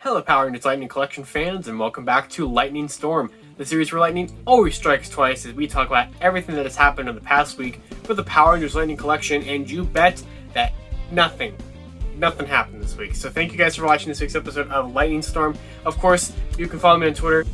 Hello Power Rangers Lightning Collection fans, and welcome back to Lightning Storm, the series where lightning always strikes twice as we talk about everything that has happened in the past week for the Power Rangers Lightning Collection, and you bet that nothing happened this week. So thank you guys for watching this week's episode of Lightning Storm. Of course, you can follow me on Twitter.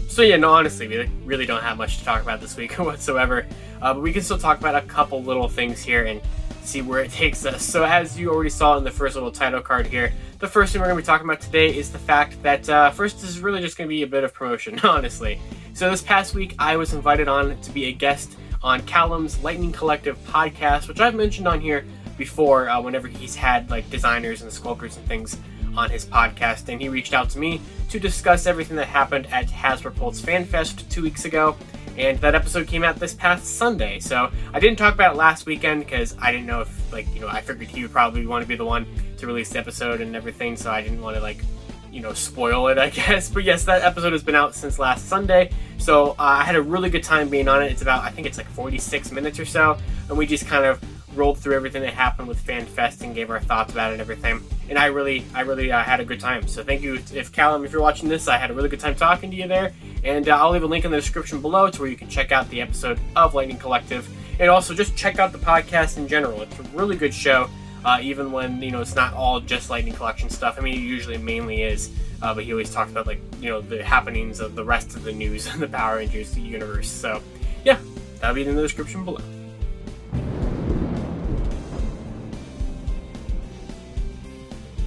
So yeah, no, honestly, we really don't have much to talk about this week whatsoever, but we can still talk about a couple little things here and see where it takes us. So as you already saw in the first little title card here, the first thing we're going to be talking about today is the fact that first, this is really just going to be a bit of promotion, honestly. So this past week, I was invited on to be a guest on Callum's Lightning Collective podcast, which I've mentioned on here before whenever he's had like designers and sculptors and things on his podcast, and he reached out to me to discuss everything that happened at Hasbro Pulse Fan Fest 2 weeks ago, and that episode came out this past Sunday. So I didn't talk about it last weekend because I didn't know if, I figured he would probably want to be the one to release the episode and everything, so I didn't want to spoil it, I guess. But yes, that episode has been out since last Sunday, so I had a really good time being on it. It's about, I think it's like 46 minutes or so, and we just kind of rolled through everything that happened with Fan Fest and gave our thoughts about it and everything. And I really had a good time. So thank you, Callum, if you're watching this. I had a really good time talking to you there. And I'll leave a link in the description below to where you can check out the episode of Lightning Collective. And also just check out the podcast in general. It's a really good show, even when, it's not all just Lightning Collection stuff. I mean, it usually mainly is. But he always talks about, the happenings of the rest of the news in the Power Rangers universe. So, yeah, that'll be in the description below.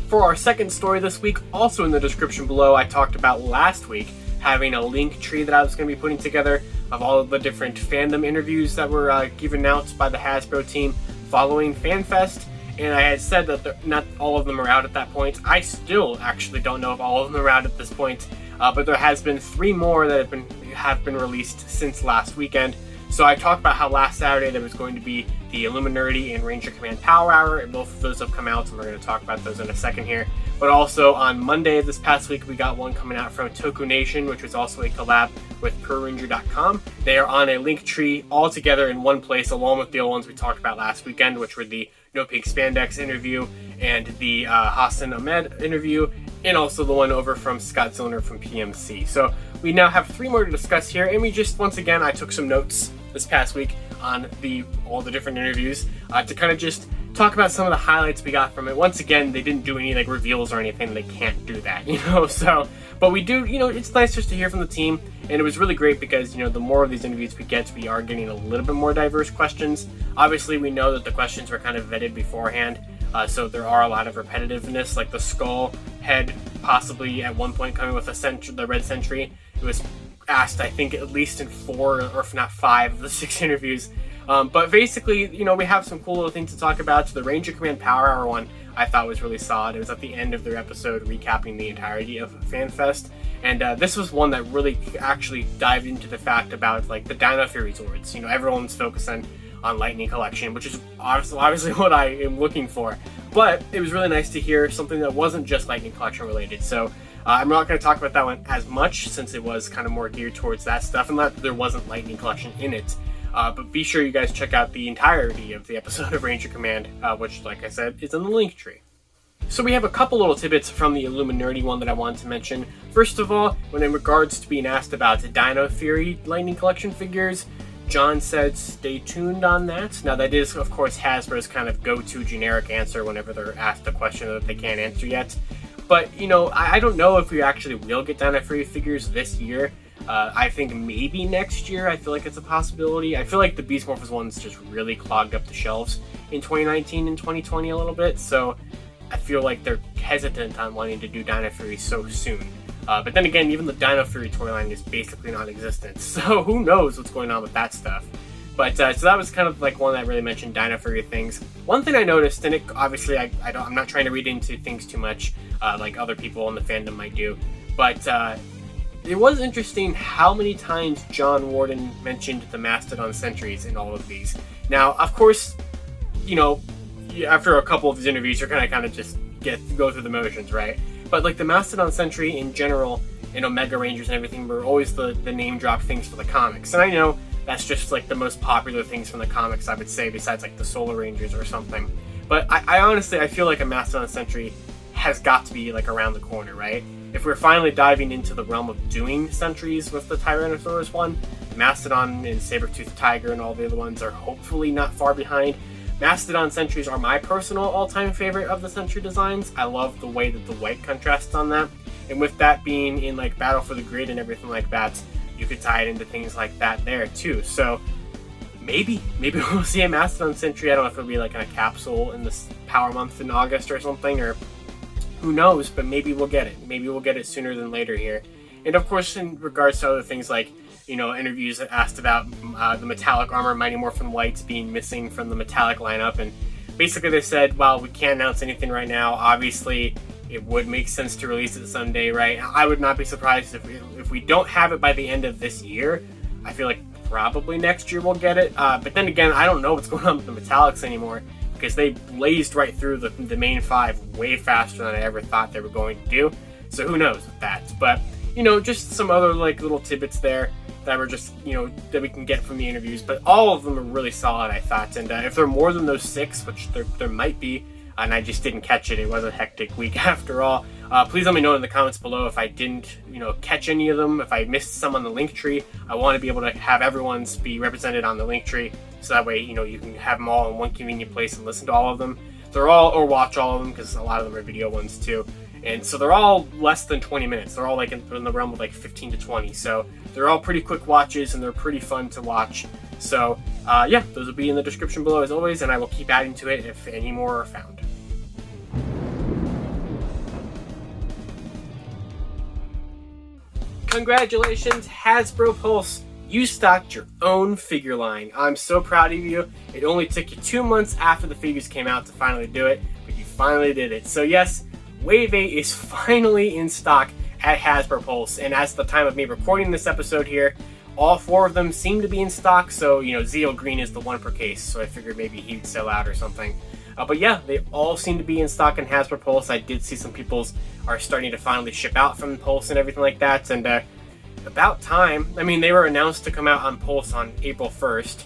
For our second story this week, also in the description below, I talked about last week having a link tree that I was going to be putting together of all of the different fandom interviews that were given out by the Hasbro team following FanFest, and I had said that not all of them are out at that point. I still actually don't know if all of them are out at this point, but there has been 3 more that have been released since last weekend. So I talked about how last Saturday there was going to be the Illuminati and Ranger Command Power Hour, and both of those have come out, and we're going to talk about those in a second here. But also on Monday this past week, we got one coming out from Toku Nation, which was also a collab with ProRanger.com. They are on a link tree all together in one place, along with the old ones we talked about last weekend, which were the No Pink Spandex interview and the Hassan Ahmed interview, and also the one over from Scott Zillner from PMC. So we now have 3 more to discuss here, and we just, once again, I took some notes this past week on all the different interviews to kind of just talk about some of the highlights we got from it. Once again, they didn't do any reveals or anything. They can't do that, so, but we do, it's nice just to hear from the team, and it was really great because, the more of these interviews we get, we are getting a little bit more diverse questions. Obviously, we know that the questions were kind of vetted beforehand, so there are a lot of repetitiveness, like the skull head possibly at one point coming with the red sentry. It was asked, I think, at least in 4 or if not 5 of the 6 interviews. But basically, we have some cool little things to talk about. So the Ranger Command Power Hour one I thought was really solid. It was at the end of their episode recapping the entirety of FanFest. And this was one that really actually dived into the fact about the Dino Fury Zords. Everyone's focusing on Lightning Collection, which is obviously what I am looking for. But it was really nice to hear something that wasn't just Lightning Collection related. So I'm not going to talk about that one as much since it was kind of more geared towards that stuff, and that there wasn't Lightning Collection in it. But be sure you guys check out the entirety of the episode of Ranger Command, which, like I said, is in the link tree. So we have a couple little tidbits from the Illuminati one that I wanted to mention. First of all, when in regards to being asked about Dino Fury Lightning Collection figures, John said stay tuned on that. Now that is, of course, Hasbro's kind of go-to generic answer whenever they're asked a question that they can't answer yet. But, I don't know if we actually will get Dino Fury figures this year. I think maybe next year. I feel like it's a possibility. I feel like the Beast Morphers ones just really clogged up the shelves in 2019 and 2020 a little bit. So I feel like they're hesitant on wanting to do Dino Fury so soon. But then again, even the Dino Fury toy line is basically non-existent. So who knows what's going on with that stuff. But so that was kind of one that really mentioned Dino Fury things. One thing I noticed, and it obviously I'm not trying to read into things too much, like other people in the fandom might do, but it was interesting how many times John Warden mentioned the Mastodon Sentries in all of these. Now, of course, after a couple of these interviews, you're kind of just go through the motions, right? But the Mastodon Sentry in general, and Omega Rangers and everything were always the name drop things for the comics. And I know That's just like the most popular things from the comics, I would say, besides like the Solar Rangers or something. But I honestly, I feel like a Mastodon Sentry has got to be like around the corner, right? If we're finally diving into the realm of doing sentries with the Tyrannosaurus one, Mastodon and Saber-Toothed Tiger and all the other ones are hopefully not far behind. Mastodon sentries are my personal all-time favorite of the sentry designs. I love the way that the white contrasts on that. And with that being in like Battle for the Grid and everything like that, you could tie it into things like that there too. So maybe we'll see a Mastodon sentry. I don't know if it'll be like in a capsule in this Power Month in August or something, or who knows, but maybe we'll get it. Maybe we'll get it sooner than later here. And of course, in regards to other things like, you know, interviews that asked about the metallic armor Mighty Morphin Whites being missing from the metallic lineup, and basically they said, well, we can't announce anything right now. Obviously, it would make sense to release it someday, right? I would not be surprised if we don't have it by the end of this year. I feel like probably next year we'll get it. But then again, I don't know what's going on with the metallics anymore, because they blazed right through the main 5 way faster than I ever thought they were going to do. So who knows with that. But, you know, just some other like little tidbits there that were just, you know, that we can get from the interviews. But all of them are really solid, I thought. And if there are more than those 6, which there might be, and I just didn't catch it, it was a hectic week after all, please let me know in the comments below if I didn't, you know, catch any of them, if I missed some on the link tree. I want to be able to have everyone's be represented on the link tree, so that way, you know, you can have them all in one convenient place and listen to all of them. They're all, or watch all of them, because a lot of them are video ones too. And so they're all less than 20 minutes. They're all like in the realm of like 15 to 20. So they're all pretty quick watches, and they're pretty fun to watch. So yeah, those will be in the description below as always, and I will keep adding to it if any more are found. Congratulations, Hasbro Pulse! You stocked your own figure line. I'm so proud of you. It only took you 2 months after the figures came out to finally do it, but you finally did it. So yes, Wave 8 is finally in stock at Hasbro Pulse, and as the time of me recording this episode here, all 4 of them seem to be in stock. So, you know, Zeo Green is the one per case, so I figured maybe he'd sell out or something. But yeah, they all seem to be in stock in Hasbro Pulse. I did see some people's are starting to finally ship out from Pulse and everything like that, and about time. I mean, they were announced to come out on Pulse on April 1st.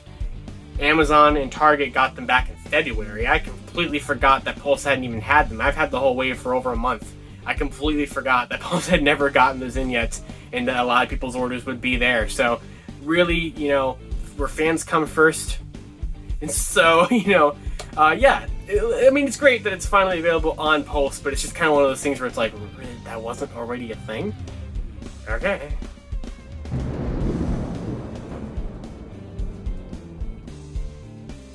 Amazon and Target got them back in February. I completely forgot that Pulse hadn't even had them. I've had the whole wave for over a month. I completely forgot that Pulse had never gotten those in yet, and that a lot of people's orders would be there. So really, you know, where fans come first. And so, you know, yeah, I mean, it's great that it's finally available on Pulse, but it's just kind of one of those things where it's like, that wasn't already a thing? Okay.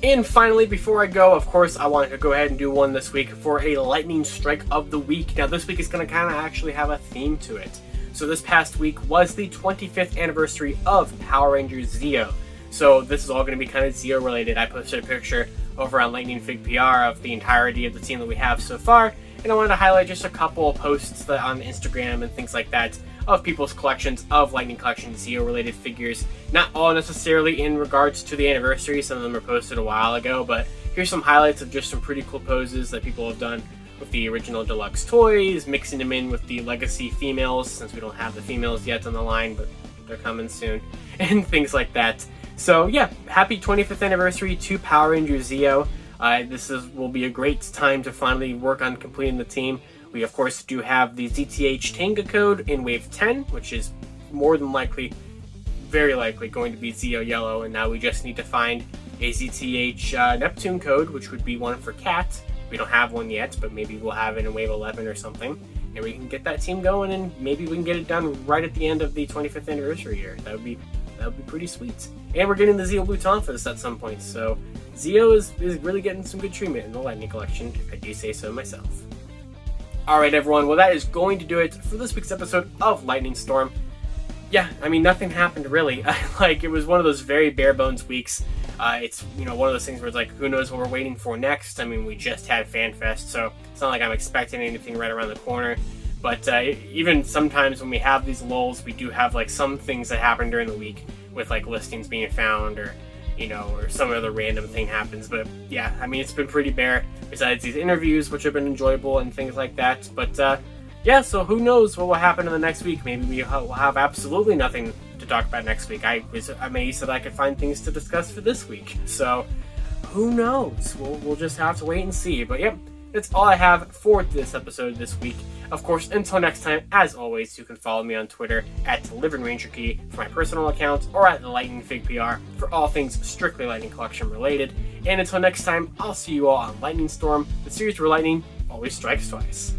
And finally, before I go, of course, I wanted to go ahead and do one this week for a lightning strike of the week. Now, this week is going to kind of actually have a theme to it. So this past week was the 25th anniversary of Power Rangers Zeo. So this is all going to be kind of Zeo related. I posted a picture over on Lightning Fig PR of the entirety of the team that we have so far, and I wanted to highlight just a couple of posts that on Instagram and things like that of people's collections of Lightning Collection Zeo related figures. Not all necessarily in regards to the anniversary, some of them were posted a while ago, but here's some highlights of just some pretty cool poses that people have done with the original deluxe toys, mixing them in with the legacy females, since we don't have the females yet on the line, but they're coming soon, and things like that. So yeah, happy 25th anniversary to Power Rangers Zeo. Will be a great time to finally work on completing the team. We of course do have the ZTH Tenga code in Wave 10, which is more than likely, very likely going to be Zeo Yellow, and now we just need to find a ZTH Neptune code, which would be one for Cat. We don't have one yet, but maybe we'll have it in Wave 11 or something, and we can get that team going, and maybe we can get it done right at the end of the 25th anniversary year. That would be pretty sweet. And we're getting the Zeo Bluton for this at some point, so Zeo is really getting some good treatment in the Lightning Collection, if I do say so myself. Alright everyone, well that is going to do it for this week's episode of Lightning Storm. Yeah, I mean, nothing happened really. Like, it was one of those very bare bones weeks. It's, you know, one of those things where it's like, who knows what we're waiting for next. I mean, we just had FanFest, so it's not like I'm expecting anything right around the corner. But even sometimes when we have these lulls, we do have like some things that happen during the week with like listings being found, or, you know, or some other random thing happens. But yeah, I mean, it's been pretty bare besides these interviews, which have been enjoyable and things like that. But yeah, so who knows what will happen in the next week. Maybe we'll have absolutely nothing to talk about next week. I was amazed that I could find things to discuss for this week. So, who knows? We'll just have to wait and see. But yep, that's all I have for this episode this week. Of course, until next time, as always, you can follow me on Twitter at LivingRangerKey for my personal account, or at LightningFigPR for all things strictly Lightning Collection related. And until next time, I'll see you all on Lightning Storm, the series where lightning always strikes twice.